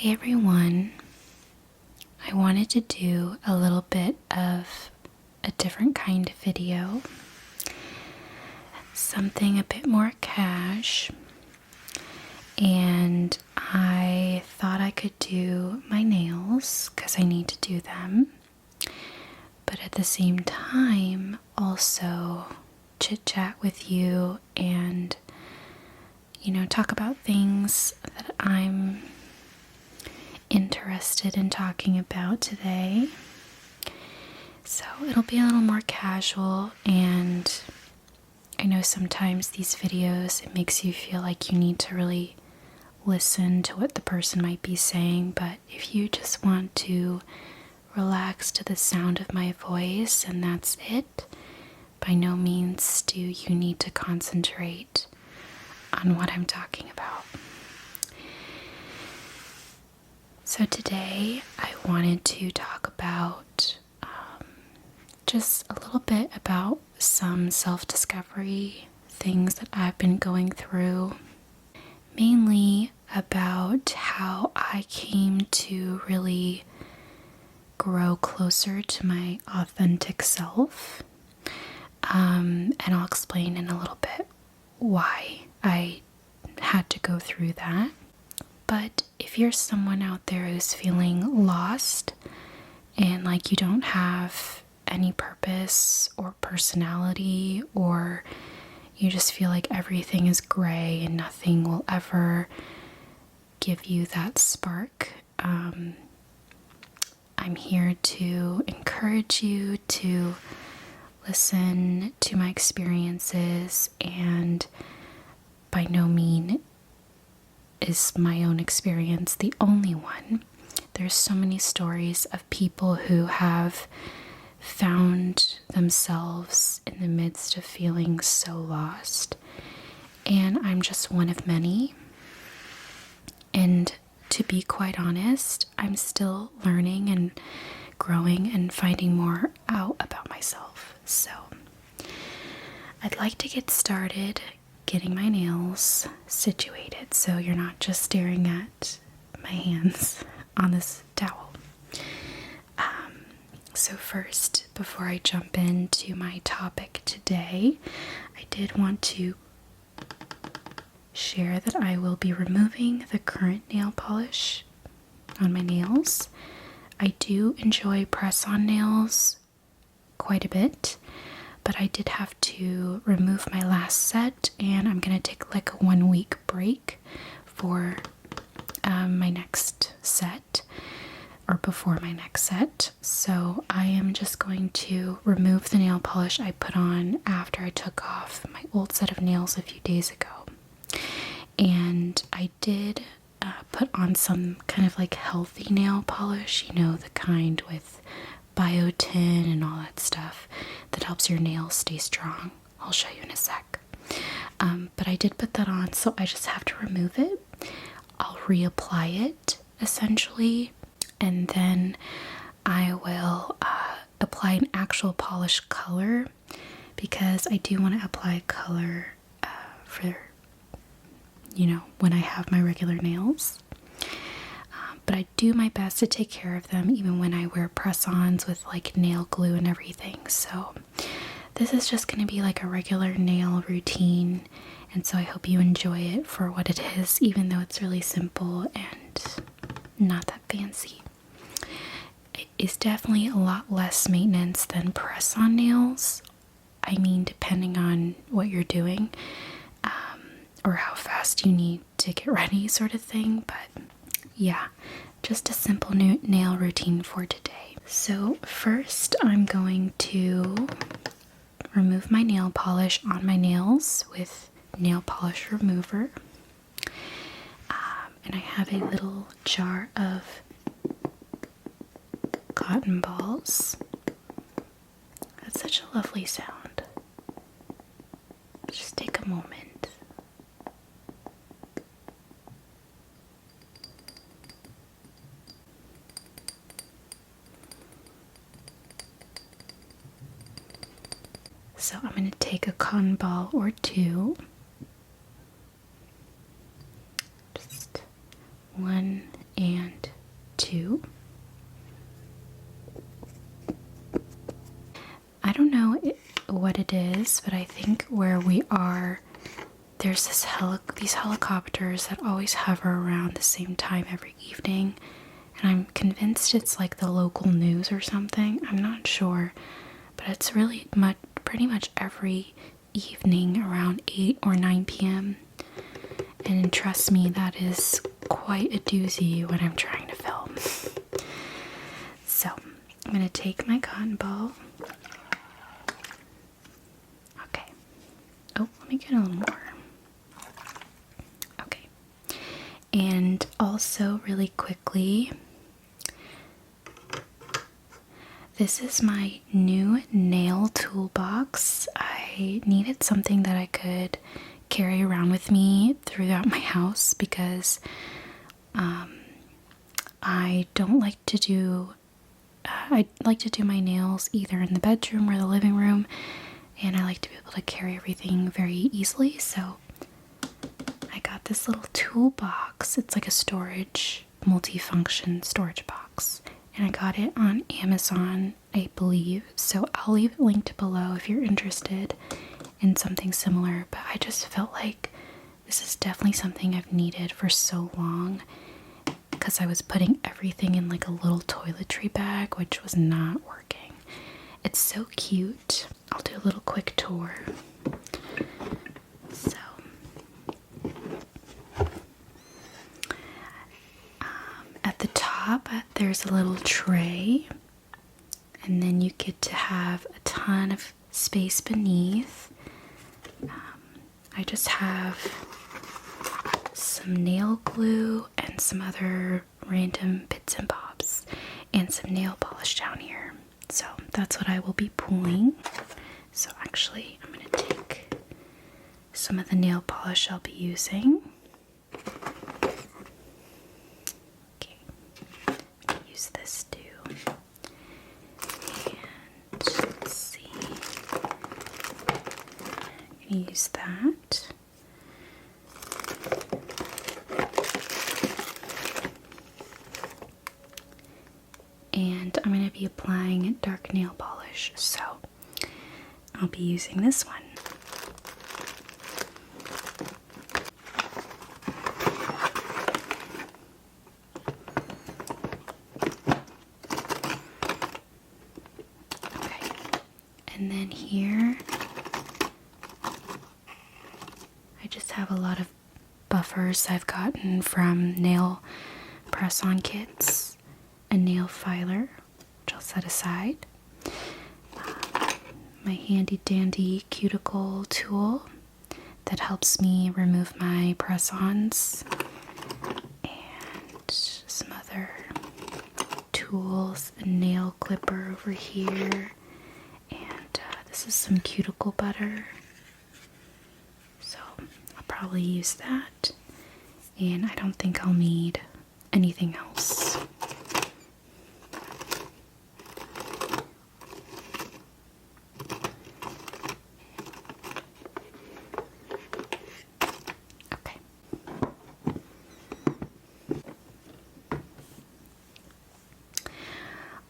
Hey everyone, I wanted to do a little bit of a different kind of video, something a bit more cash, and I thought I could do my nails because I need to do them, but at the same time also chit chat with you and talk about things that I'm interested in talking about today. So it'll be a little more casual, and I know sometimes these videos, it makes you feel like you need to really listen to what the person might be saying, but if you just want to relax to the sound of my voice and that's it, by no means do you need to concentrate on what I'm talking about. So today I wanted to talk about just a little bit about some self-discovery things that I've been going through, mainly about how I came to really grow closer to my authentic self, and I'll explain in a little bit why I had to go through that. But if you're someone out there who's feeling lost and like you don't have any purpose or personality, or you just feel like everything is gray and nothing will ever give you that spark, I'm here to encourage you to listen to my experiences, and by no means is my own experience the only one. There's so many stories of people who have found themselves in the midst of feeling so lost, and I'm just one of many. And to be quite honest, I'm still learning and growing and finding more out about myself. So I'd like to get started getting my nails situated so you're not just staring at my hands on this towel. So first, before I jump into my topic today, I did want to share that I will be removing the current nail polish on my nails. I do enjoy press-on nails quite a bit, but I did have to remove my last set, and I'm going to take like a 1 week break for my next set, or before my next set. So I am just going to remove the nail polish I put on after I took off my old set of nails a few days ago. And I did put on some kind of like healthy nail polish, the kind with biotin and all that stuff that helps your nails stay strong. I'll show you in a sec. But I did put that on, so I just have to remove it. I'll reapply it essentially, and then I will apply an actual polish color, because I do want to apply color for when I have my regular nails. But I do my best to take care of them even when I wear press-ons with like nail glue and everything. So this is just going to be like a regular nail routine, and so I hope you enjoy it for what it is, even though it's really simple and not that fancy. It is definitely a lot less maintenance than press-on nails. I mean, depending on what you're doing, or how fast you need to get ready sort of thing. But yeah, just a simple nail routine for today. So first I'm going to remove my nail polish on my nails with nail polish remover. And I have a little jar of cotton balls. That's such a lovely sound. Just take a moment. So I'm going to take a cotton ball or two, just 1 and too. I don't know what it is, but I think where we are, there's these helicopters that always hover around the same time every evening, and I'm convinced it's like the local news or something. I'm not sure, but it's really pretty much every evening around 8 or 9 p.m. And trust me, that is quite a doozy when I'm trying to film. So I'm gonna take my cotton ball. Okay. Oh, let me get a little more. Okay. And also, really quickly, this is my new nail toolbox. I needed something that I could carry around with me throughout my house because I don't like to do I like to do my nails either in the bedroom or the living room, and I like to be able to carry everything very easily. So I got this little toolbox. It's like a storage, multi-function storage box, and I got it on Amazon, I believe. So I'll leave it linked below if you're interested in something similar, but I just felt like this is definitely something I've needed for so long because I was putting everything in like a little toiletry bag, which was not working. It's so cute. I'll do a little quick tour. So, at the top, there's a little tray, and then you get to have a ton of space beneath. I just have some nail glue and some other random bits and bobs and some nail polish down here. So that's what I will be pulling. So actually, I'm going to take some of the nail polish I'll be using. Okay, use this too. And let's see. I'm going to use that. And I'm going to be applying dark nail polish, so I'll be using this one. Okay, and then here I just have a lot of buffers I've gotten from nail press-on kits. A nail filer, which I'll set aside. My handy dandy cuticle tool that helps me remove my press-ons. And some other tools, a nail clipper over here. And this is some cuticle butter. So I'll probably use that. And I don't think I'll need anything else.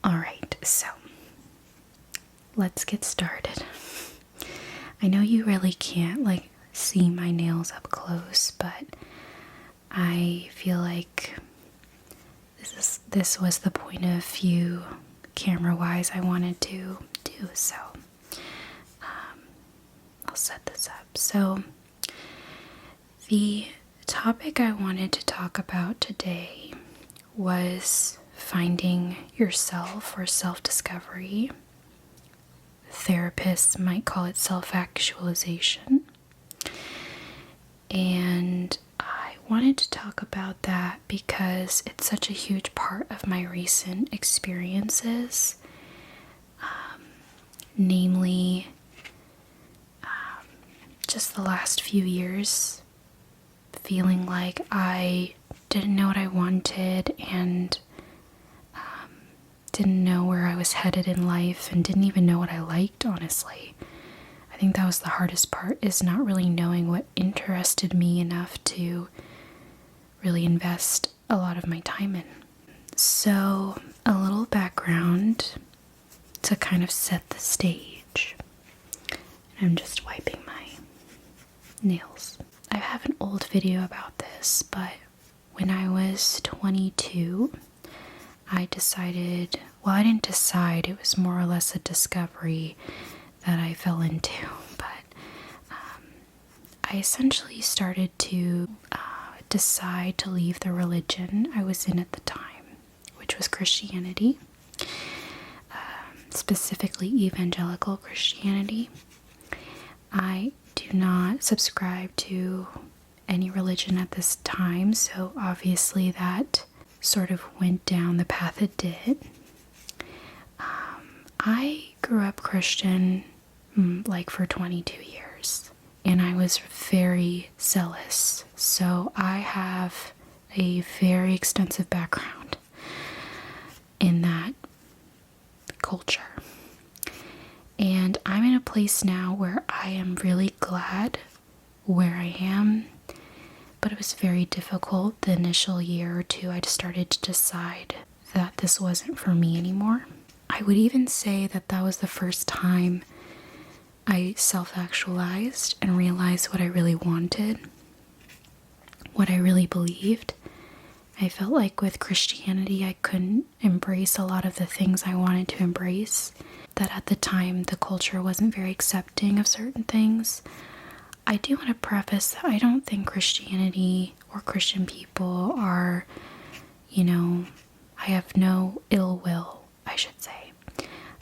Alright, so let's get started. I know you really can't see my nails up close, but I feel like this was the point of view camera-wise I wanted to do, so I'll set this up. So the topic I wanted to talk about today was finding yourself or self-discovery. Therapists might call it self-actualization. And I wanted to talk about that because it's such a huge part of my recent experiences. Namely, just the last few years, feeling like I didn't know what I wanted and didn't know where I was headed in life and didn't even know what I liked, honestly. I think that was the hardest part, is not really knowing what interested me enough to really invest a lot of my time in. So, a little background to kind of set the stage. I'm just wiping my nails. I have an old video about this, but when I was 22, I decided, well, I didn't decide, it was more or less a discovery that I fell into, but I essentially started to decide to leave the religion I was in at the time, which was Christianity, specifically evangelical Christianity. I do not subscribe to any religion at this time, so obviously that sort of went down the path it did. I grew up Christian like for 22 years, and I was very zealous, so I have a very extensive background in that culture. And I'm in a place now where I am really glad where I am, but it was very difficult the initial year or two. I just started to decide that this wasn't for me anymore. I would even say that that was the first time I self-actualized and realized what I really wanted, what I really believed. I felt like with Christianity, I couldn't embrace a lot of the things I wanted to embrace, that at the time the culture wasn't very accepting of certain things. I do want to preface that I don't think Christianity or Christian people are, I have no ill will, I should say.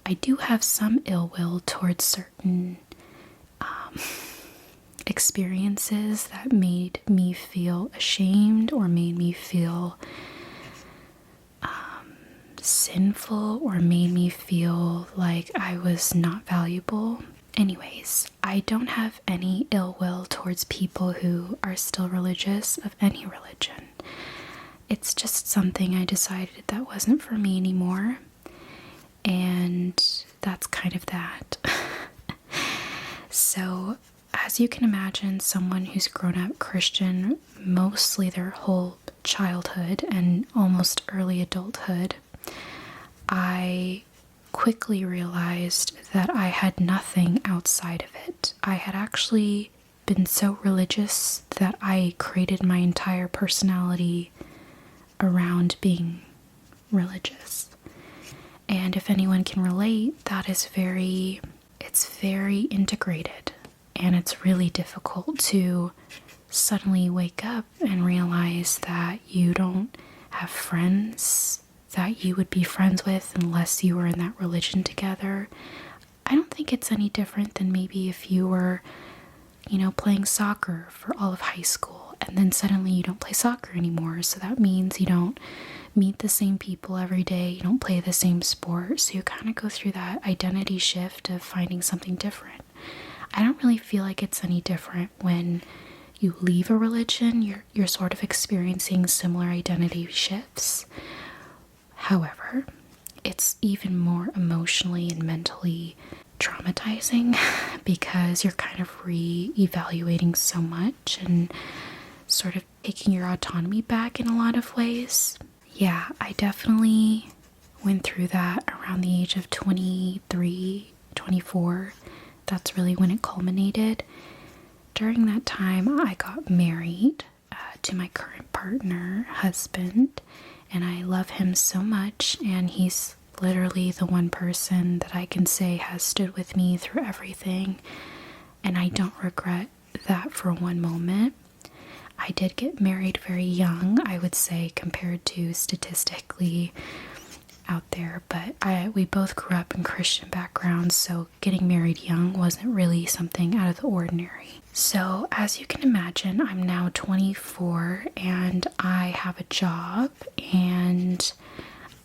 I do have some ill will towards certain experiences that made me feel ashamed or made me feel sinful or made me feel like I was not valuable. Anyways, I don't have any ill will towards people who are still religious of any religion. It's just something I decided that wasn't for me anymore, and that's kind of that. So, as you can imagine, someone who's grown up Christian mostly their whole childhood and almost early adulthood, I quickly realized that I had nothing outside of it. I had actually been so religious that I created my entire personality around being religious. And if anyone can relate, that is it's very integrated, and it's really difficult to suddenly wake up and realize that you don't have friends that you would be friends with unless you were in that religion together. I don't think it's any different than maybe if you were, playing soccer for all of high school, and then suddenly you don't play soccer anymore, so that means you don't meet the same people every day, you don't play the same sport, so you kind of go through that identity shift of finding something different. I don't really feel like it's any different when you leave a religion. You're sort of experiencing similar identity shifts. However, it's even more emotionally and mentally traumatizing because you're kind of re-evaluating so much and sort of taking your autonomy back in a lot of ways. Yeah, I definitely went through that around the age of 23, 24. That's really when it culminated. During that time, I got married to my current partner, husband, and I love him so much, and he's literally the one person that I can say has stood with me through everything, and I don't regret that for one moment. I did get married very young, I would say, compared to statistically out there, but we both grew up in Christian backgrounds, so getting married young wasn't really something out of the ordinary. So as you can imagine, I'm now 24 and I have a job and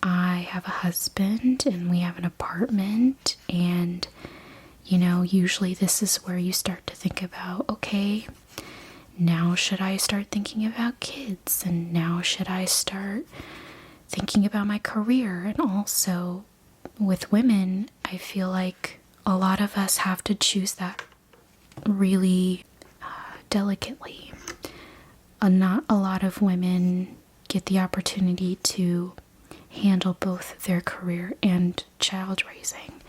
I have a husband and we have an apartment, and usually this is where you start to think about, okay, now should I start thinking about kids, and now should I start thinking about my career. And also with women, I feel like a lot of us have to choose that really delicately. Not a lot of women get the opportunity to handle both their career and child raising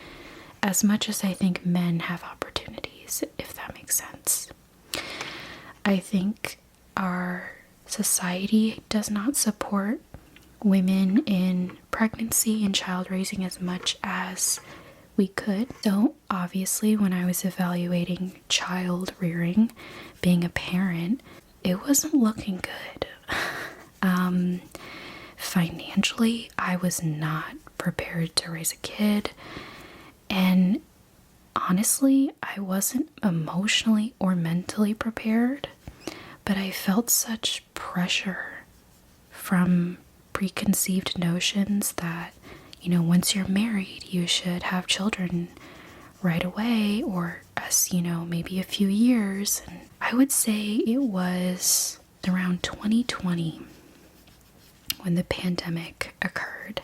as much as I think men have opportunities, if that makes sense. I think our society does not support women in pregnancy and child raising as much as we could. So obviously when I was evaluating child rearing, being a parent, it wasn't looking good. Financially, I was not prepared to raise a kid. And honestly, I wasn't emotionally or mentally prepared, but I felt such pressure from preconceived notions that, you know, once you're married, you should have children right away, or as, you know, maybe a few years. And I would say it was around 2020 when the pandemic occurred.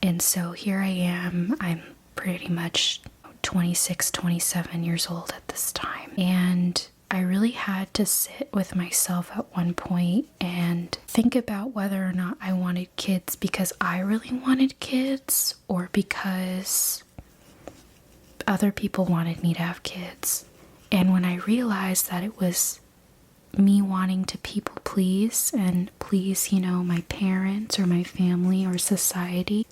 And so here I am, I'm pretty much 26, 27 years old at this time. And I really had to sit with myself at one point and think about whether or not I wanted kids because I really wanted kids or because other people wanted me to have kids. And when I realized that it was me wanting to people please and please, you know, my parents or my family or society,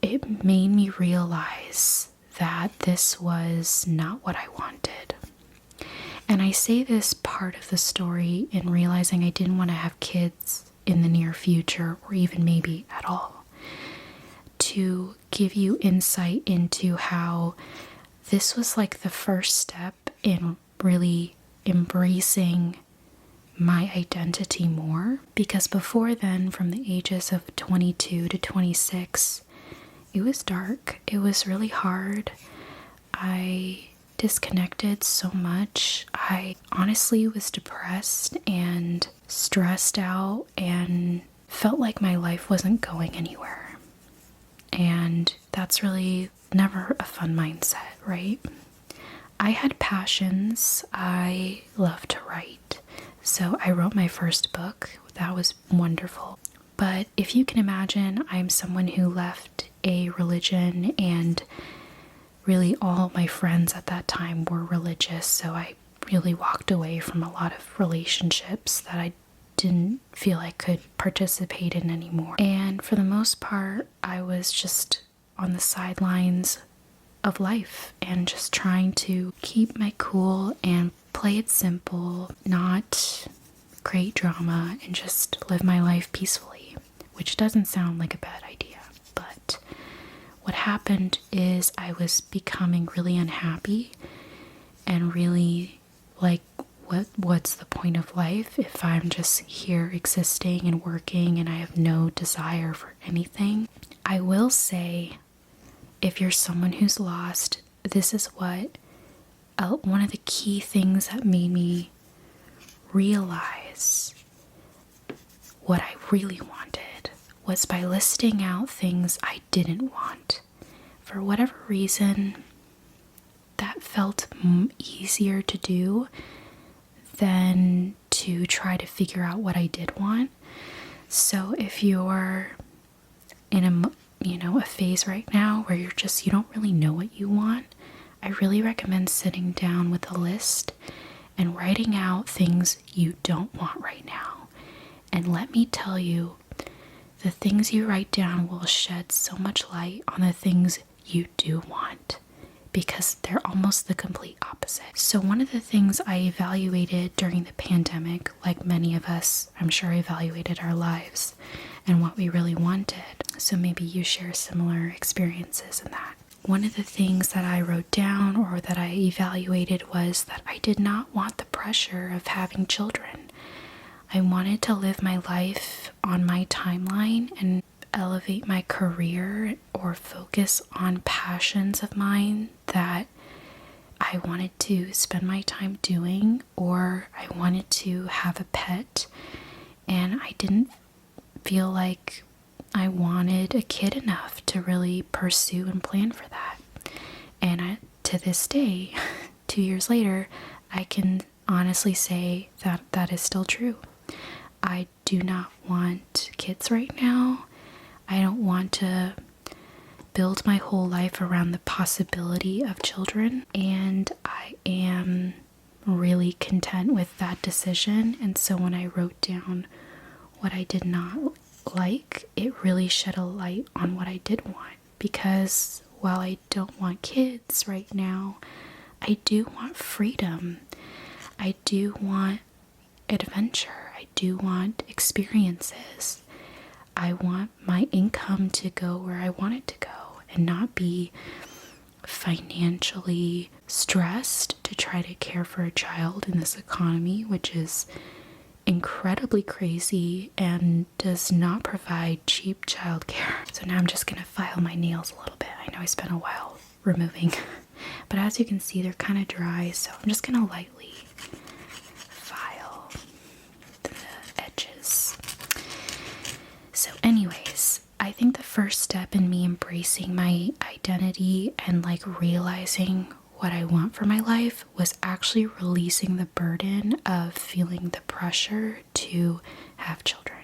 it made me realize that this was not what I wanted. And I say this part of the story in realizing I didn't want to have kids in the near future or even maybe at all, to give you insight into how this was like the first step in really embracing my identity more. Because before then, from the ages of 22 to 26, it was dark. It was really hard. I disconnected so much. I honestly was depressed and stressed out and felt like my life wasn't going anywhere. And that's really never a fun mindset, right? I had passions. I love to write. So I wrote my first book. That was wonderful. But if you can imagine, I'm someone who left a religion, and really all my friends at that time were religious. So I really walked away from a lot of relationships that I didn't feel I could participate in anymore. And for the most part, I was just on the sidelines of life and just trying to keep my cool and play it simple, not create drama, and just live my life peacefully, which doesn't sound like a bad idea. But what happened is I was becoming really unhappy and really like, what's the point of life if I'm just here existing and working and I have no desire for anything? I will say, if you're someone who's lost, this is what one of the key things that made me realize what I really wanted was by listing out things I didn't want. For whatever reason, that felt easier to do than to try to figure out what I did want. So if you're in a phase right now where you don't really know what you want, I really recommend sitting down with a list and writing out things you don't want right now. And let me tell you, the things you write down will shed so much light on the things you do want, because they're almost the complete opposite. So one of the things I evaluated during the pandemic, like many of us, I'm sure, evaluated our lives and what we really wanted. So maybe you share similar experiences in that. One of the things that I wrote down or that I evaluated was that I did not want the pressure of having children. I wanted to live my life on my timeline and elevate my career or focus on passions of mine that I wanted to spend my time doing, or I wanted to have a pet, and I didn't feel like I wanted a kid enough to really pursue and plan for that. And to this day, 2 years later, I can honestly say that that is still true. I do not want kids right now. I don't want to build my whole life around the possibility of children, and I am really content with that decision. And so when I wrote down what I did not like, it really shed a light on what I did want, because while I don't want kids right now, I do want freedom. I do want adventure. I do want experiences. I want my income to go where I want it to go and not be financially stressed to try to care for a child in this economy, which is incredibly crazy and does not provide cheap childcare. So now I'm just gonna file my nails a little bit. I know I spent a while removing, but as you can see, they're kind of dry, so I'm just gonna lightly file the edges. So anyways, I think the first step in me embracing my identity and like realizing what I want for my life was actually releasing the burden of feeling the pressure to have children.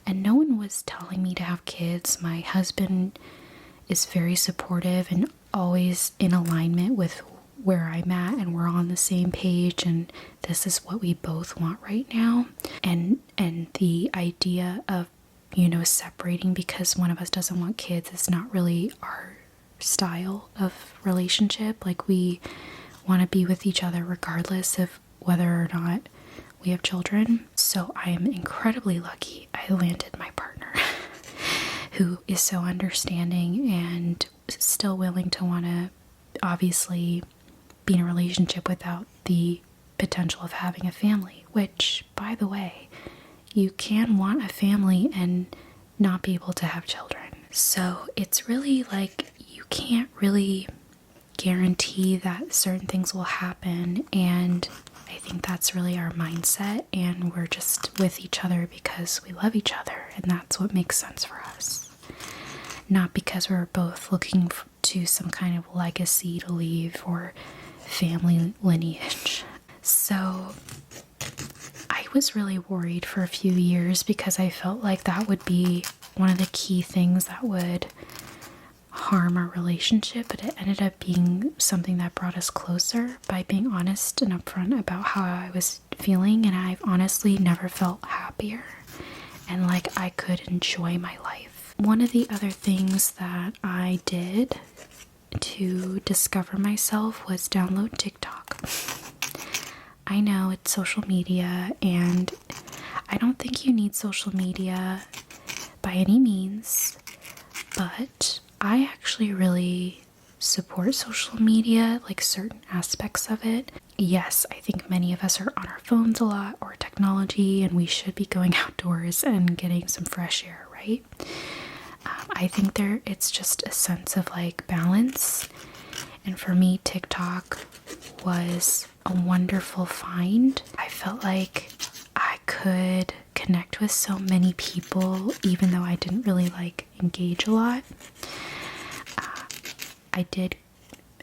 And no one was telling me to have kids. My husband is very supportive and always in alignment with where I'm at, and we're on the same page, and this is what we both want right now. And the idea of, you know, separating because one of us doesn't want kids is not really our style of relationship. Like, we want to be with each other regardless of whether or not we have children. So I am incredibly lucky I landed my partner who is so understanding and still willing to want to obviously be in a relationship without the potential of having a family, which, by the way, you can want a family and not be able to have children. So it's really like, you can't really guarantee that certain things will happen, and I think that's really our mindset, and we're just with each other because we love each other, and that's what makes sense for us. Not because we're both looking to some kind of legacy to leave or family lineage. So I was really worried for a few years because I felt like that would be one of the key things that would harm our relationship, but it ended up being something that brought us closer by being honest and upfront about how I was feeling, and I've honestly never felt happier and like I could enjoy my life. One of the other things that I did to discover myself was download TikTok. I know it's social media, and I don't think you need social media by any means, but I actually really support social media, like certain aspects of it. Yes, I think many of us are on our phones a lot, or technology, and we should be going outdoors and getting some fresh air, right? I think it's just a sense of like balance. And for me, TikTok was a wonderful find. I felt like I could connect with so many people, even though I didn't really like engage a lot. I did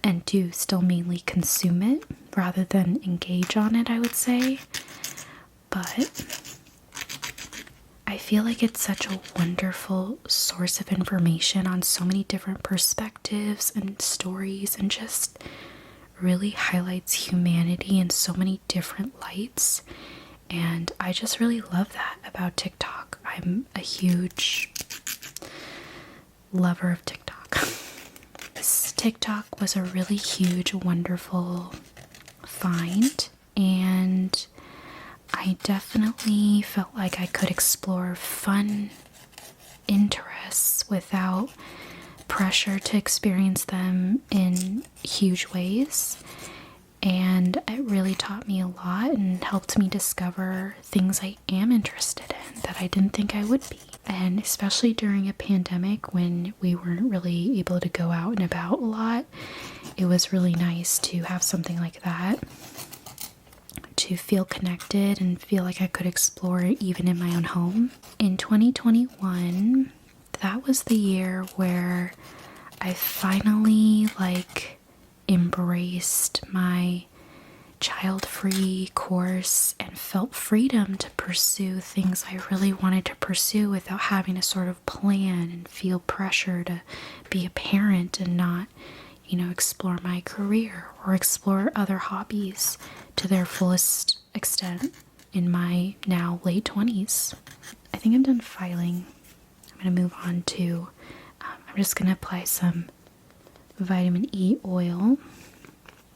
and do still mainly consume it rather than engage on it, I would say. But I feel like it's such a wonderful source of information on so many different perspectives and stories, and just really highlights humanity in so many different lights. And I just really love that about TikTok. I'm a huge lover of TikTok. TikTok was a really huge, wonderful find, and I definitely felt like I could explore fun interests without pressure to experience them in huge ways. And it really taught me a lot and helped me discover things I am interested in that I didn't think I would be. And especially during a pandemic when we weren't really able to go out and about a lot, it was really nice to have something like that, to feel connected and feel like I could explore even in my own home. In 2021, that was the year where I finally embraced my child-free course and felt freedom to pursue things I really wanted to pursue without having to sort of plan and feel pressure to be a parent and not, explore my career or explore other hobbies to their fullest extent in my now late 20s. I think I'm done filing. I'm going to move on to, I'm just going to apply some vitamin E oil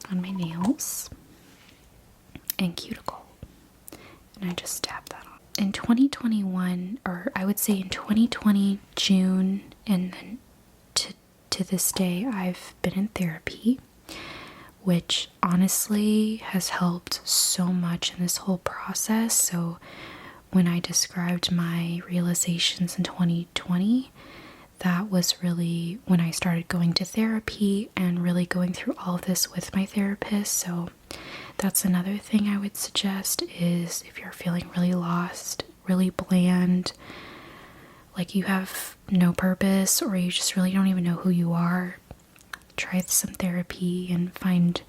on my nails and cuticle. And I just dab that on. In 2021, or I would say in 2020, June, and then to this day, I've been in therapy, which honestly has helped so much in this whole process. So when I described my realizations in 2020, that was really when I started going to therapy and really going through all of this with my therapist. So that's another thing I would suggest is if you're feeling really lost, really bland, like you have no purpose or you just really don't even know who you are, try some therapy and find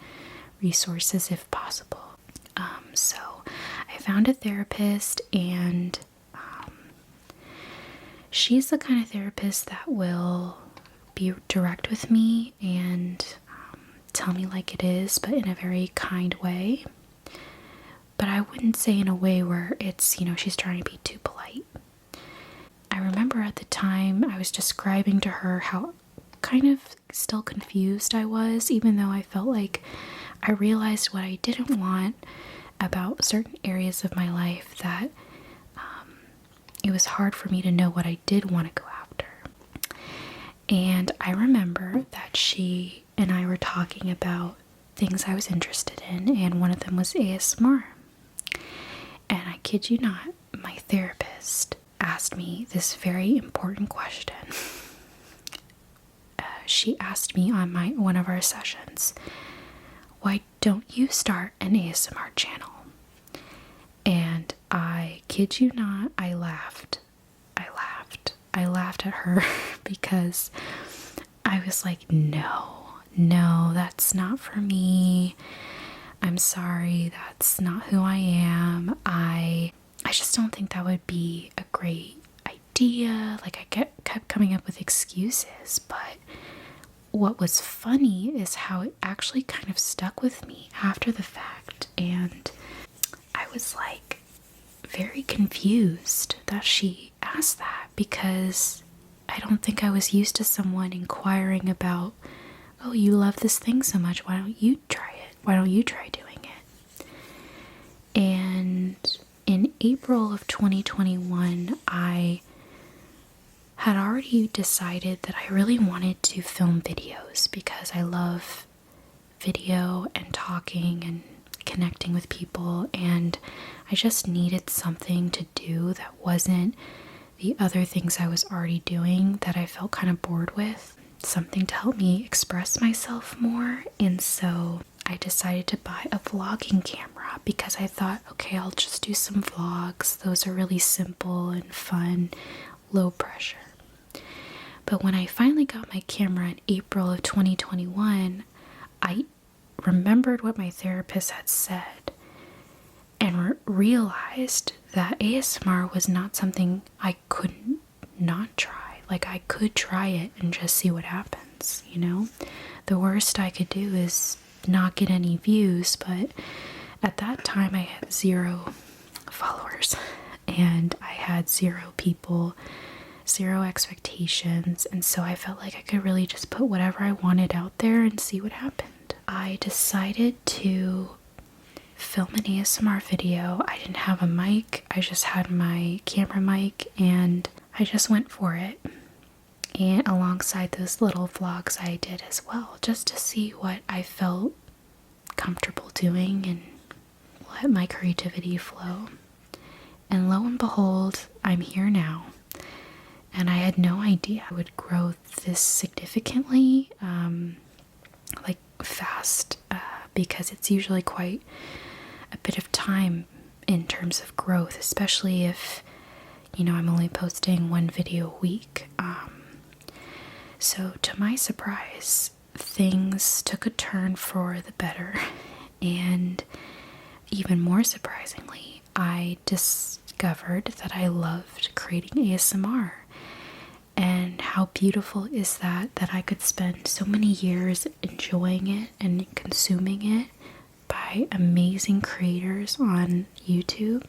resources if possible. So I found a therapist, and she's the kind of therapist that will be direct with me and tell me like it is, but in a very kind way. But I wouldn't say in a way where it's, she's trying to be too polite. I remember at the time I was describing to her how kind of still confused I was, even though I felt like I realized what I didn't want about certain areas of my life, that it was hard for me to know what I did want to go after. And I remember that she and I were talking about things I was interested in, and one of them was ASMR. And I kid you not, my therapist asked me this very important question. She asked me on one of our sessions, why don't you start an ASMR channel? And I kid you not, I laughed at her because I was like, no, that's not for me. I'm sorry, that's not who I am. I just don't think that would be a great idea. Like, I kept coming up with excuses, but what was funny is how it actually kind of stuck with me after the fact, and I was like very confused that she asked that, because I don't think I was used to someone inquiring about, oh, you love this thing so much, why don't you try it? Why don't you try doing it? And in April of 2021, I had already decided that I really wanted to film videos because I love video and talking and connecting with people, and I just needed something to do that wasn't the other things I was already doing that I felt kind of bored with, something to help me express myself more. And so I decided to buy a vlogging camera because I thought, okay, I'll just do some vlogs. Those are really simple and fun, low pressure. But when I finally got my camera in April of 2021, I remembered what my therapist had said and realized that ASMR was not something I couldn't not try. Like, I could try it and just see what happens, The worst I could do is not get any views, but at that time I had 0 followers and I had 0 people, 0 expectations, and so I felt like I could really just put whatever I wanted out there and see what happened. I decided to film an ASMR video. I didn't have a mic, I just had my camera mic, and I just went for it. And alongside those little vlogs I did as well, just to see what I felt comfortable doing and let my creativity flow. And lo and behold, I'm here now. And I had no idea I would grow this significantly, fast, because it's usually quite a bit of time in terms of growth, especially if, I'm only posting 1 video a week. So to my surprise, things took a turn for the better, And even more surprisingly, I discovered that I loved creating ASMR. And how beautiful is that I could spend so many years enjoying it and consuming it by amazing creators on YouTube,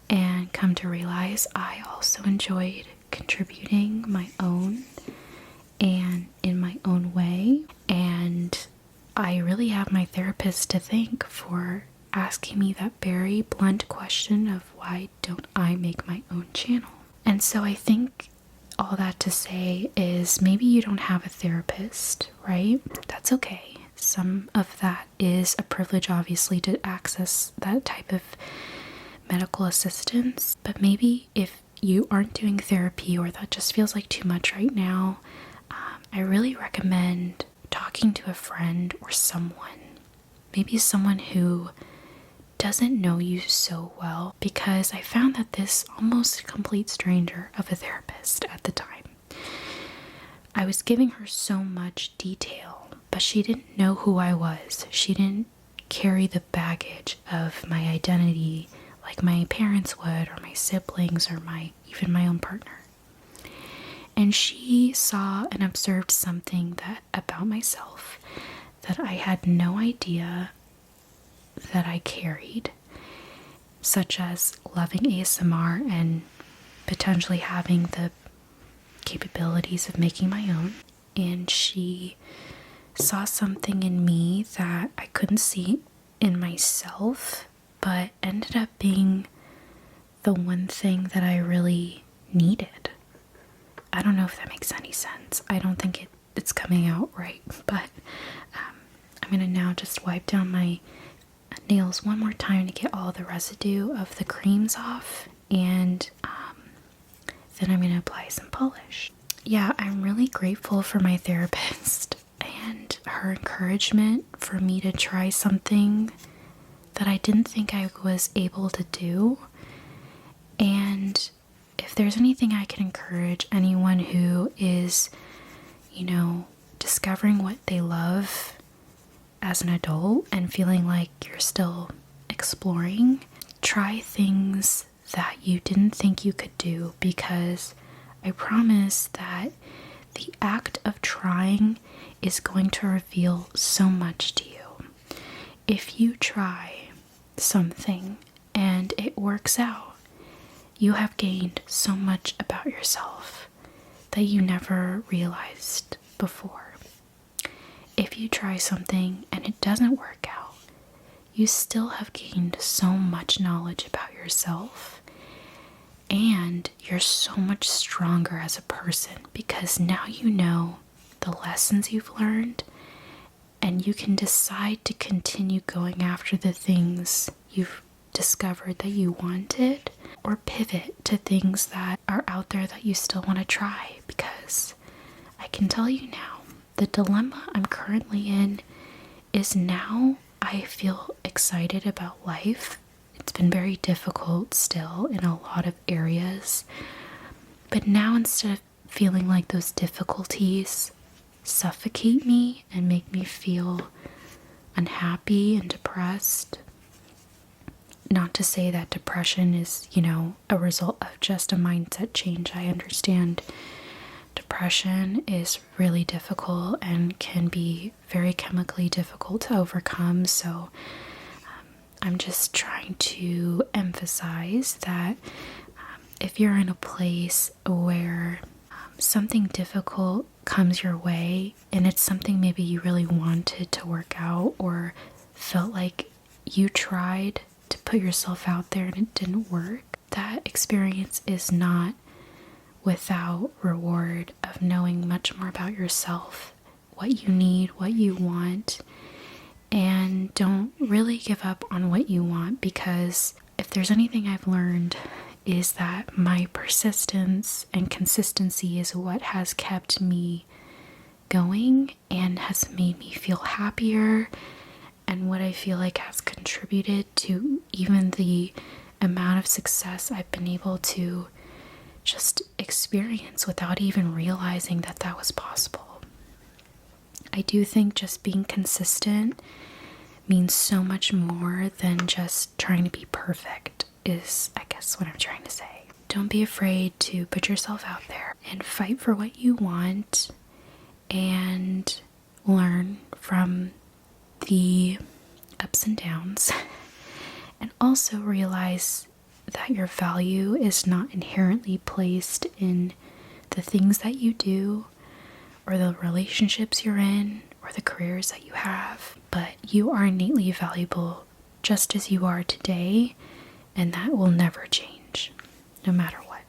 and come to realize I also enjoyed contributing my own and in my own way. And I really have my therapist to thank for asking me that very blunt question of why don't I make my own channel. And so I think all that to say is maybe you don't have a therapist, right? That's okay. Some of that is a privilege, obviously, to access that type of medical assistance. But maybe if you aren't doing therapy, or that just feels like too much right now, I really recommend talking to a friend or someone. Maybe someone who doesn't know you so well, because I found that this almost complete stranger of a therapist at the time, I was giving her so much detail, but she didn't know who I was. She didn't carry the baggage of my identity like my parents would, or my siblings, or even my own partner. And she saw and observed something about myself that I had no idea that I carried, such as loving ASMR and potentially having the capabilities of making my own. And she saw something in me that I couldn't see in myself, but ended up being the one thing that I really needed. I don't know if that makes any sense. I don't think it's coming out right, but I'm gonna now just wipe down my nails one more time to get all the residue of the creams off, and then I'm gonna apply some polish. Yeah, I'm really grateful for my therapist and her encouragement for me to try something that I didn't think I was able to do. And if there's anything I can encourage anyone who is, discovering what they love as an adult and feeling like you're still exploring, try things that you didn't think you could do, because I promise that the act of trying is going to reveal so much to you. If you try something and it works out, you have gained so much about yourself that you never realized before. If you try something and it doesn't work out, you still have gained so much knowledge about yourself, and you're so much stronger as a person, because now you know the lessons you've learned, and you can decide to continue going after the things you've discovered that you wanted, or pivot to things that are out there that you still want to try. Because I can tell you now, the dilemma I'm currently in is now I feel excited about life. It's been very difficult still in a lot of areas, but now instead of feeling like those difficulties suffocate me and make me feel unhappy and depressed, not to say that depression is, a result of just a mindset change. I understand depression is really difficult and can be very chemically difficult to overcome. So I'm just trying to emphasize that if you're in a place where something difficult comes your way, and it's something maybe you really wanted to work out, or felt like you tried to put yourself out there and it didn't work, that experience is not without reward of knowing much more about yourself, what you need, what you want. And don't really give up on what you want, because if there's anything I've learned is that my persistence and consistency is what has kept me going and has made me feel happier, and what I feel like has contributed to even the amount of success I've been able to just experience without even realizing that that was possible. I do think just being consistent, means so much more than just trying to be perfect, is I guess what I'm trying to say. Don't be afraid to put yourself out there and fight for what you want and learn from the ups and downs. And also realize that your value is not inherently placed in the things that you do or the relationships you're in or the careers that you have, but you are innately valuable just as you are today, and that will never change, no matter what.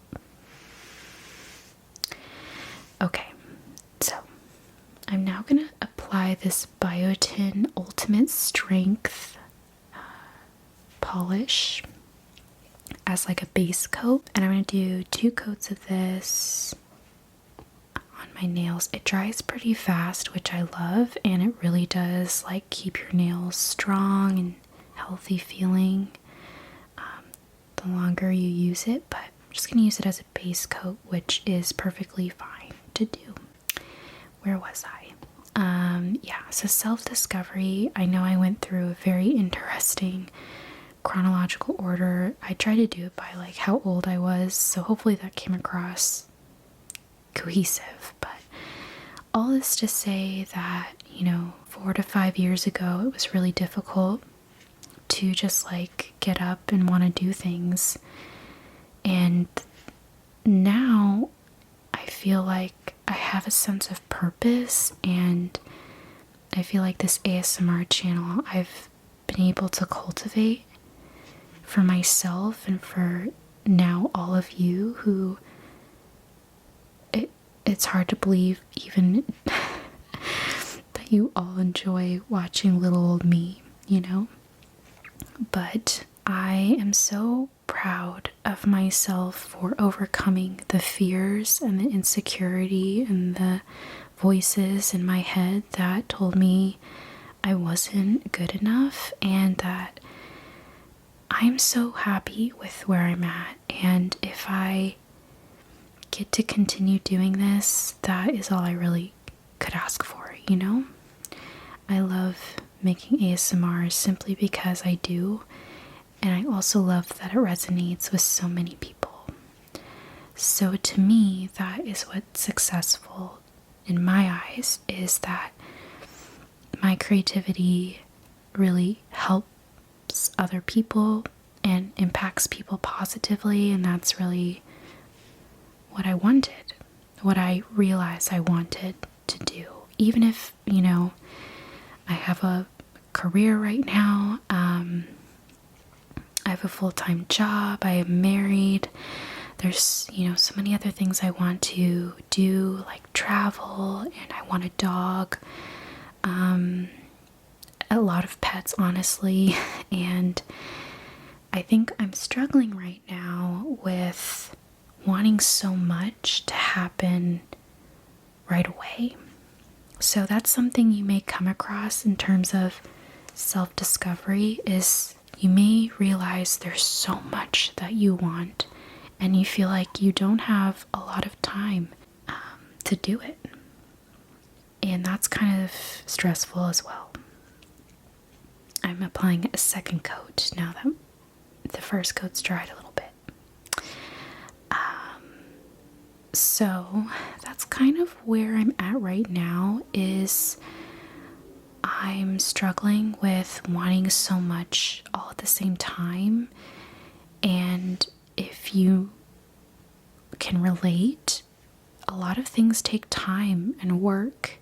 Okay, so I'm now going to apply this Biotin Ultimate Strength polish as like a base coat, and I'm going to do 2 coats of this on my nails. It dries pretty fast, which I love, and it really does like keep your nails strong and healthy feeling the longer you use it, but I'm just going to use it as a base coat, which is perfectly fine to do. Where was I? Yeah, so self-discovery. I know I went through a very interesting chronological order. I tried to do it by like how old I was, so hopefully that came across cohesive. But all this to say that, 4 to 5 years ago, it was really difficult to just like get up and want to do things. And now I feel like I have a sense of purpose, and I feel like this ASMR channel I've been able to cultivate for myself and for now all of you who it's hard to believe even that you all enjoy watching little old me, But I am so proud of myself for overcoming the fears and the insecurity and the voices in my head that told me I wasn't good enough, and that I'm so happy with where I'm at. And if I get to continue doing this, that is all I really could ask for, I love making ASMR simply because I do, and I also love that it resonates with so many people. So to me, that is what's successful in my eyes, is that my creativity really helps other people and impacts people positively, and that's really what I wanted, what I realized I wanted to do. Even if, I have a career right now, I have a full-time job, I am married, there's, so many other things I want to do, like travel, and I want a dog, a lot of pets, honestly, and I think I'm struggling right now with wanting so much to happen right away. So that's something you may come across in terms of self-discovery, is you may realize there's so much that you want and you feel like you don't have a lot of time to do it. And that's kind of stressful as well. I'm applying a second coat now that the first coat's dried a little bit. So that's kind of where I'm at right now, is I'm struggling with wanting so much all at the same time. And if you can relate, a lot of things take time and work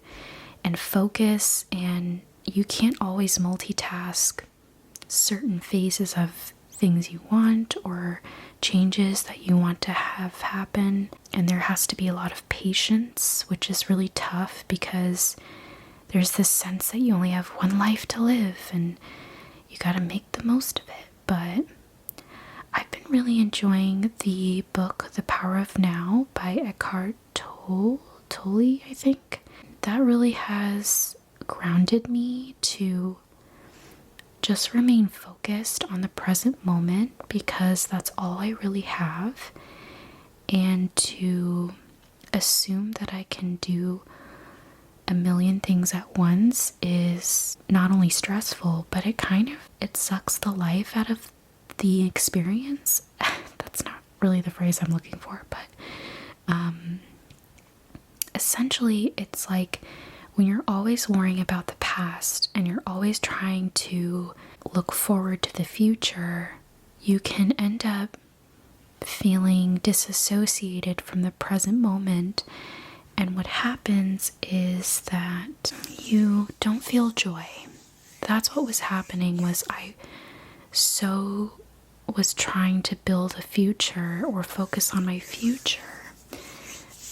and focus, and you can't always multitask certain phases of things you want or changes that you want to have happen. And there has to be a lot of patience, which is really tough because there's this sense that you only have one life to live and you gotta make the most of it. But I've been really enjoying the book The Power of Now by Eckhart Tolle, I think. That really has grounded me to just remain focused on the present moment, because that's all I really have, and to assume that I can do a million things at once is not only stressful, but it sucks the life out of the experience. That's not really the phrase I'm looking for, but essentially it's like when you're always worrying about the past and you're always trying to look forward to the future, you can end up feeling disassociated from the present moment. And what happens is that you don't feel joy. That's what was happening. I was trying to build a future or focus on my future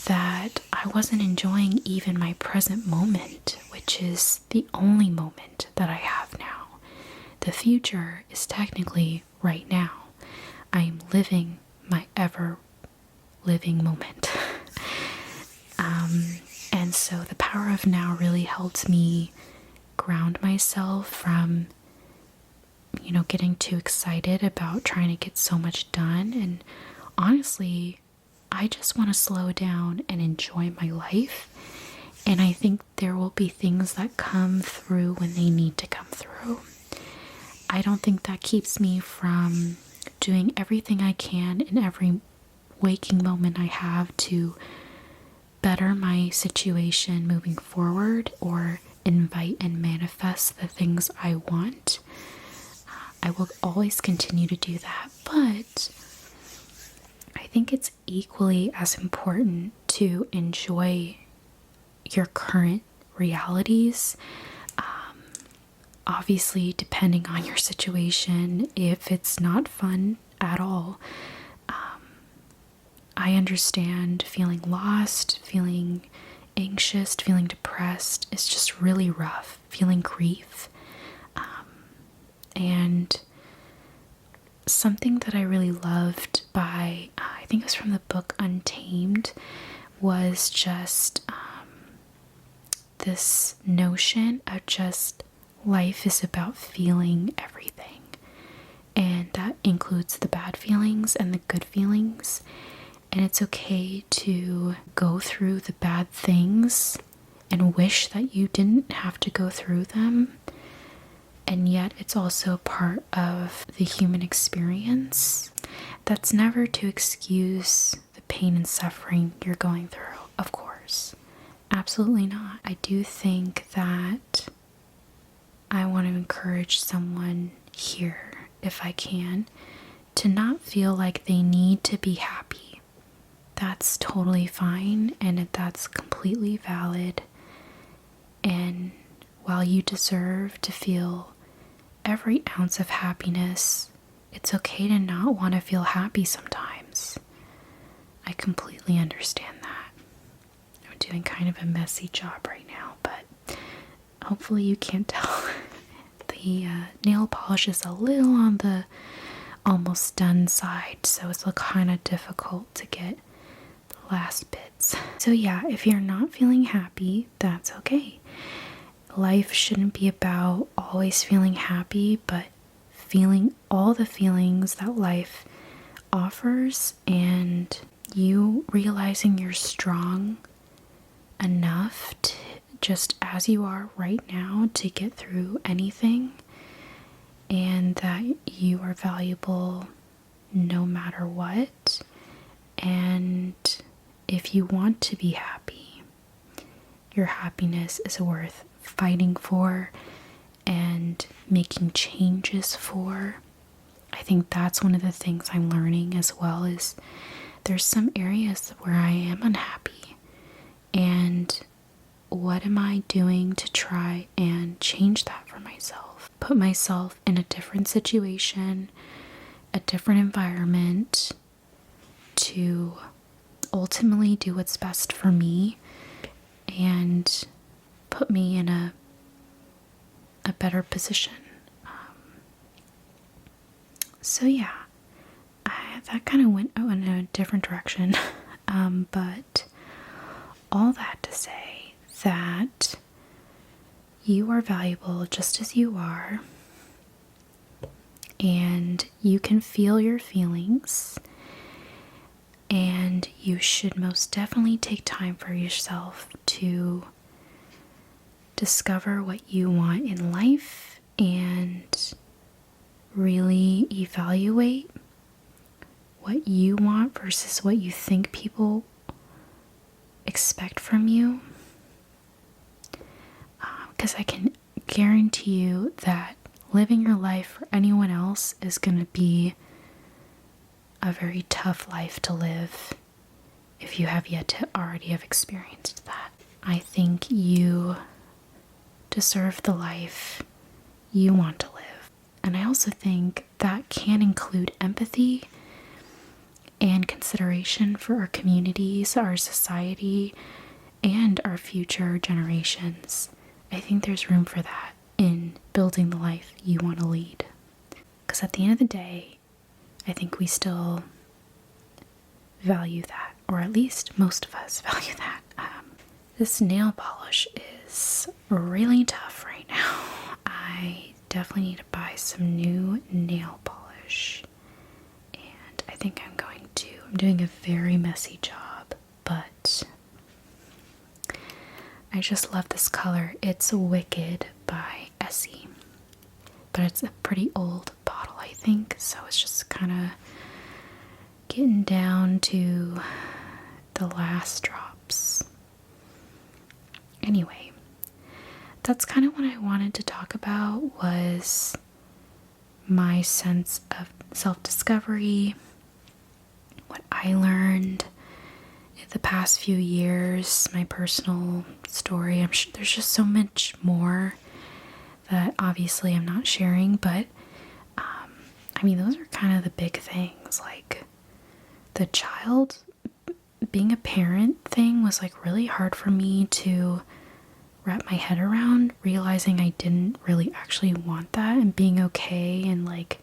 that I wasn't enjoying even my present moment, which is the only moment that I have now. The future is technically right now. I am living my ever living moment. And so the power of now really helped me ground myself from, getting too excited about trying to get so much done. And honestly, I just want to slow down and enjoy my life. And I think there will be things that come through when they need to come through. I don't think that keeps me from doing everything I can in every waking moment I have to better my situation moving forward or invite and manifest the things I want. I will always continue to do that, but I think it's equally as important to enjoy your current realities. Obviously, depending on your situation, if it's not fun at all, I understand feeling lost, feeling anxious, feeling depressed. It's just really rough, feeling grief. And something that I really loved I think it was from the book Untamed, was just this notion of just life is about feeling everything. And that includes the bad feelings and the good feelings. And it's okay to go through the bad things and wish that you didn't have to go through them. And yet it's also part of the human experience. That's never to excuse the pain and suffering you're going through, of course. Absolutely not. I do think that I want to encourage someone here, if I can, to not feel like they need to be happy. That's totally fine, and that's completely valid. And while you deserve to feel every ounce of happiness, it's okay to not want to feel happy sometimes. I completely understand that. I'm doing kind of a messy job right now, but hopefully you can't tell. The nail polish is a little on the almost done side, so it's kind of difficult to get the last bits. So yeah, if you're not feeling happy, that's okay. Life shouldn't be about always feeling happy, but feeling all the feelings that life offers, and you realizing you're strong enough to, just as you are right now, to get through anything, and that you are valuable no matter what. And if you want to be happy, your happiness is worth fighting for and making changes for. I think that's one of the things I'm learning as well, is there's some areas where I am unhappy, and what am I doing to try and change that for myself? Put myself in a different situation, a different environment, to ultimately do what's best for me and put me in a better position. So yeah, that kind of went in a different direction. But all that to say that you are valuable just as you are, and you can feel your feelings, and you should most definitely take time for yourself to discover what you want in life and really evaluate what you want versus what you think people expect from you. Because I can guarantee you that living your life for anyone else is going to be a very tough life to live if you have yet to already have experienced that. I think you deserve the life you want to live. And I also think that can include empathy and consideration for our communities, our society, and our future generations. I think there's room for that in building the life you want to lead. Because at the end of the day, I think we still value that, or at least most of us value that. This nail polish is really tough right now. I definitely need to buy some new nail polish. And I think I'm doing a very messy job, but I just love this color. It's Wicked by Essie, but it's a pretty old bottle, I think, so it's just kind of getting down to the last drops. Anyway, that's kind of what I wanted to talk about, was my sense of self-discovery, what I learned in the past few years, my personal story. I'm sure there's just so much more that obviously I'm not sharing, but I mean, those are kind of the big things. Like, the child being a parent thing was like really hard for me to wrap my head around, realizing I didn't really actually want that, and being okay and like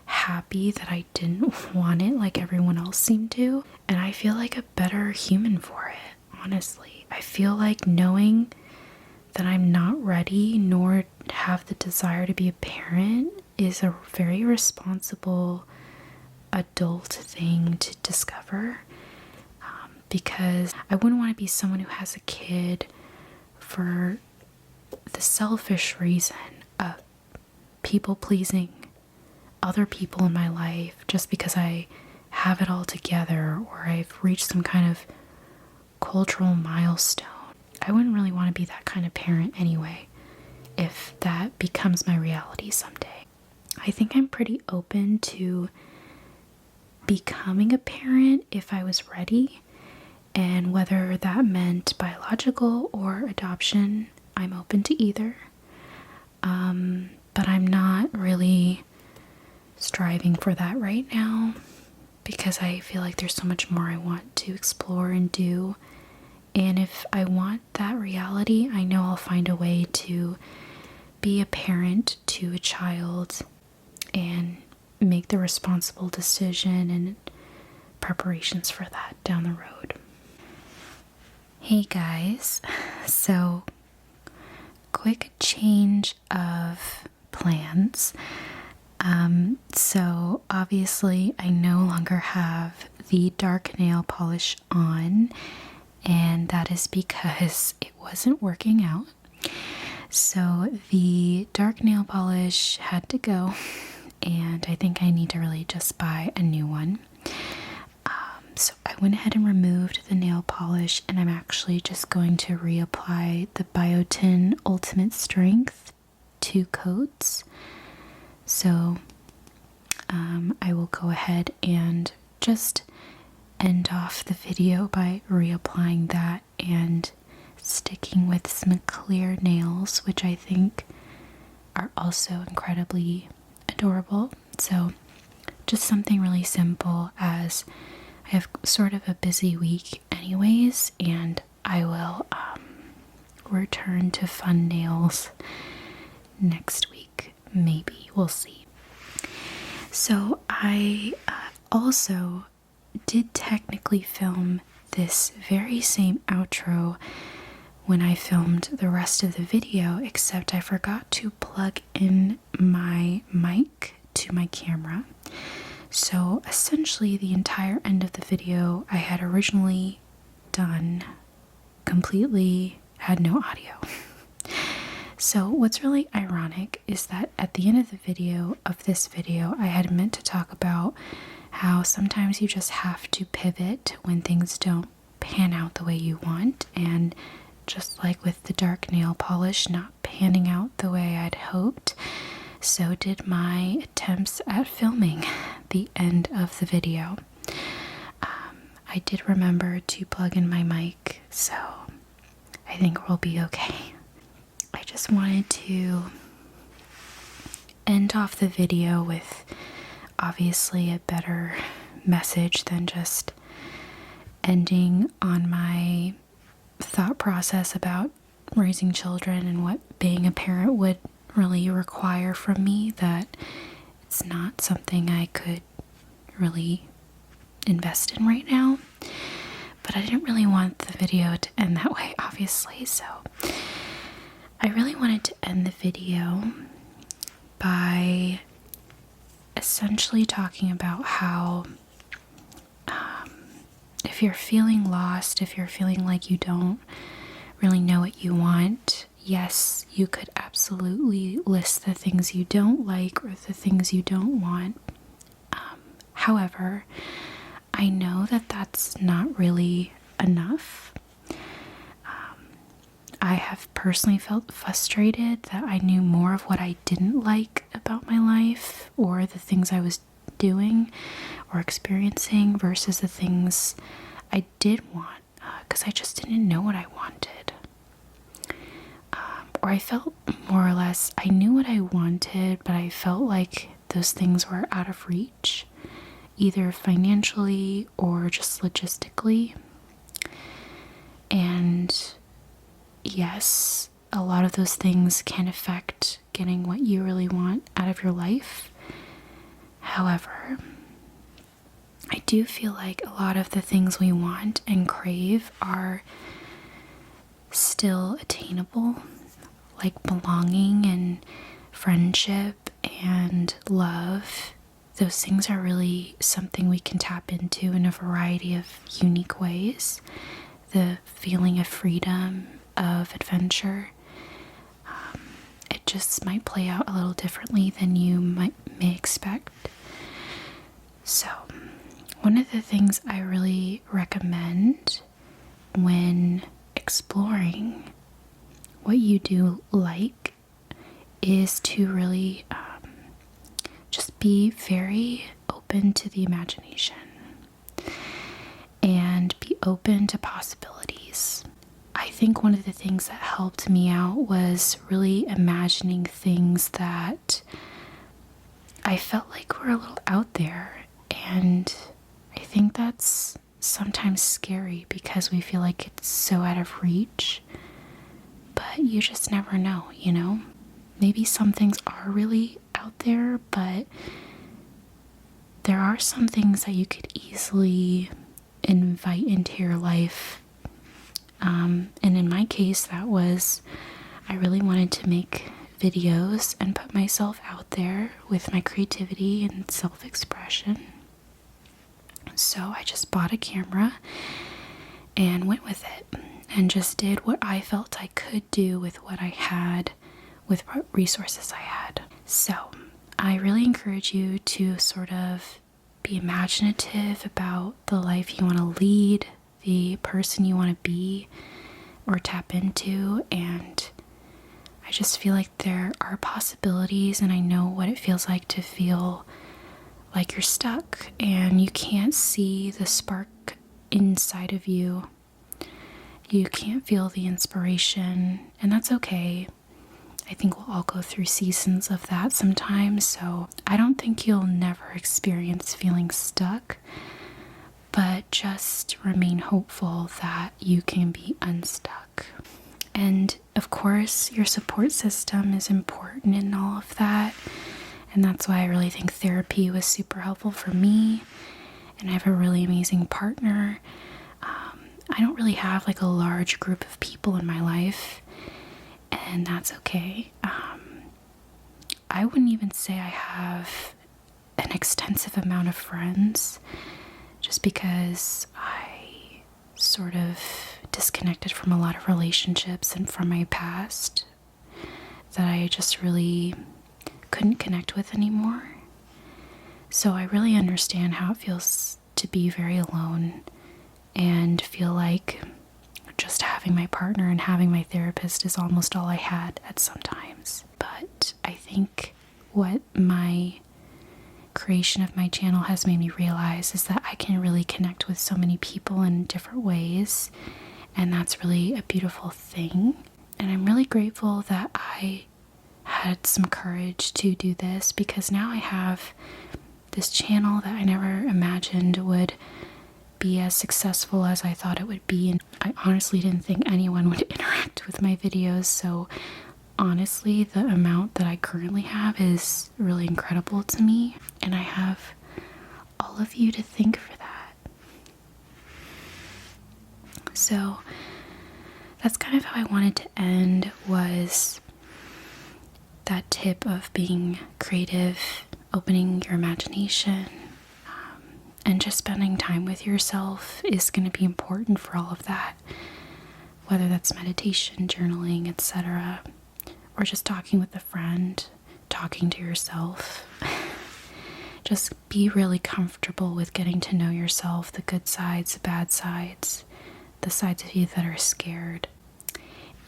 happy that I didn't want it like everyone else seemed to. And I feel like a better human for it, honestly. I feel like knowing that I'm not ready nor have the desire to be a parent is a very responsible adult thing to discover, because I wouldn't want to be someone who has a kid for the selfish reason of people pleasing other people in my life just because I have it all together or I've reached some kind of cultural milestone. I wouldn't really want to be that kind of parent anyway, if that becomes my reality someday. I think I'm pretty open to becoming a parent if I was ready, and whether that meant biological or adoption, I'm open to either. But I'm not really striving for that right now because I feel like there's so much more I want to explore and do. And if I want that reality, I know I'll find a way to be a parent to a child and make the responsible decision and preparations for that down the road. Hey guys, so quick change of plans. So obviously I no longer have the dark nail polish on, and that is because it wasn't working out. So the dark nail polish had to go, and I think I need to really just buy a new one. So I went ahead and removed the nail polish, and I'm actually just going to reapply the Biotin Ultimate Strength 2 coats. So I will go ahead and just end off the video by reapplying that and sticking with some clear nails, which I think are also incredibly adorable. So just something really simple, as I have sort of a busy week anyways, and I will return to fun nails next week. Maybe, we'll see. So I also did technically film this very same outro when I filmed the rest of the video, except I forgot to plug in my mic to my camera. So essentially the entire end of the video I had originally done completely had no audio. So what's really ironic is that at the end of this video, I had meant to talk about how sometimes you just have to pivot when things don't pan out the way you want, and just like with the dark nail polish not panning out the way I'd hoped, so did my attempts at filming the end of the video. I did remember to plug in my mic, so I think we'll be okay. I just wanted to end off the video with obviously a better message than just ending on my thought process about raising children and what being a parent would really require from me, that it's not something I could really invest in right now. But I didn't really want the video to end that way, obviously, so I really wanted to end the video by essentially talking about how if you're feeling lost, if you're feeling like you don't really know what you want, yes, you could absolutely list the things you don't like or the things you don't want. However, I know that that's not really enough. I have personally felt frustrated that I knew more of what I didn't like about my life or the things I was doing or experiencing versus the things I did want, because I just didn't know what I wanted. Or I felt more or less I knew what I wanted, but I felt like those things were out of reach, either financially or just logistically. And yes, a lot of those things can affect getting what you really want out of your life. However, I do feel like a lot of the things we want and crave are still attainable, like belonging and friendship and love. Those things are really something we can tap into in a variety of unique ways. The feeling of freedom, of adventure, it just might play out a little differently than you may expect. So, one of the things I really recommend when exploring what you do like is to really just be very open to the imagination and be open to possibilities. I think one of the things that helped me out was really imagining things that I felt like were a little out there, and I think that's sometimes scary because we feel like it's so out of reach, but you just never know, you know? Maybe some things are really out there, but there are some things that you could easily invite into your life. And in my case, that was, I really wanted to make videos and put myself out there with my creativity and self-expression. So I just bought a camera and went with it and just did what I felt I could do with what I had, with what resources I had. So I really encourage you to sort of be imaginative about the life you want to lead, the person you want to be or tap into, and I just feel like there are possibilities, and I know what it feels like to feel like you're stuck and you can't see the spark inside of you. You can't feel the inspiration, and that's okay. I think we'll all go through seasons of that sometimes, so I don't think you'll never experience feeling stuck, but just remain hopeful that you can be unstuck. And of course, your support system is important in all of that, and that's why I really think therapy was super helpful for me, and I have a really amazing partner. I don't really have like a large group of people in my life, and that's okay. I wouldn't even say I have an extensive amount of friends, just because I sort of disconnected from a lot of relationships and from my past. that I just really couldn't connect with anymore. So I really understand how it feels to be very alone and feel like just having my partner and having my therapist is almost all I had at some times. But I think what my creation of my channel has made me realize is that I can really connect with so many people in different ways, and that's really a beautiful thing. And I'm really grateful that I had some courage to do this, because now I have this channel that I never imagined would be as successful as I thought it would be, and I honestly didn't think anyone would interact with my videos. So honestly, the amount that I currently have is really incredible to me, and I have all of you to thank for that. So that's kind of how I wanted to end, was that tip of being creative, opening your imagination, and just spending time with yourself is going to be important for all of that, whether that's meditation, journaling, etc., or just talking with a friend, talking to yourself. Just be really comfortable with getting to know yourself, the good sides, the bad sides, the sides of you that are scared.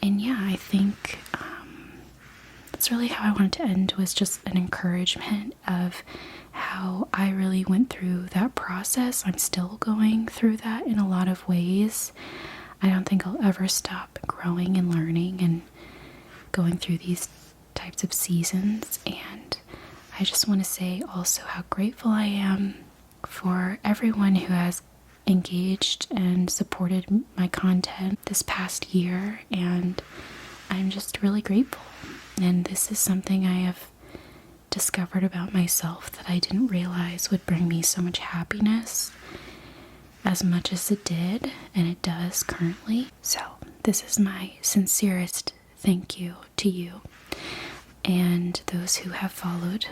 And yeah, I think that's really how I wanted to end, was just an encouragement of how I really went through that process. I'm still going through that in a lot of ways. I don't think I'll ever stop growing and learning and going through these types of seasons. And I just want to say also how grateful I am for everyone who has engaged and supported my content this past year, and I'm just really grateful. And this is something I have discovered about myself that I didn't realize would bring me so much happiness as much as it did, and it does currently. So this is my sincerest thank you to you and those who have followed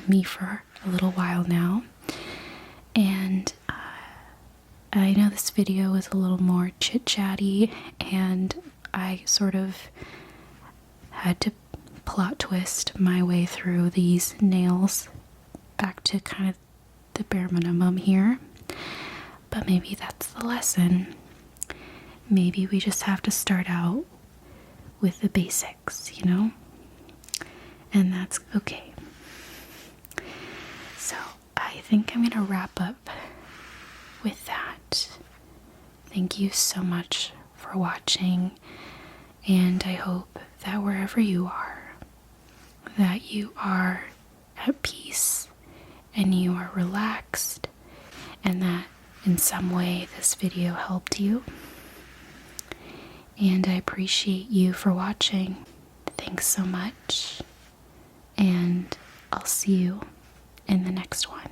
me for a little while now. And I know this video was a little more chit-chatty, and I sort of had to plot twist my way through these nails back to kind of the bare minimum here. But maybe that's the lesson. Maybe we just have to start out with the basics, you know? And that's okay. So I think I'm gonna wrap up with that. Thank you so much for watching, and I hope that wherever you are, that you are at peace and you are relaxed, and that in some way this video helped you. And I appreciate you for watching. Thanks so much, and I'll see you in the next one.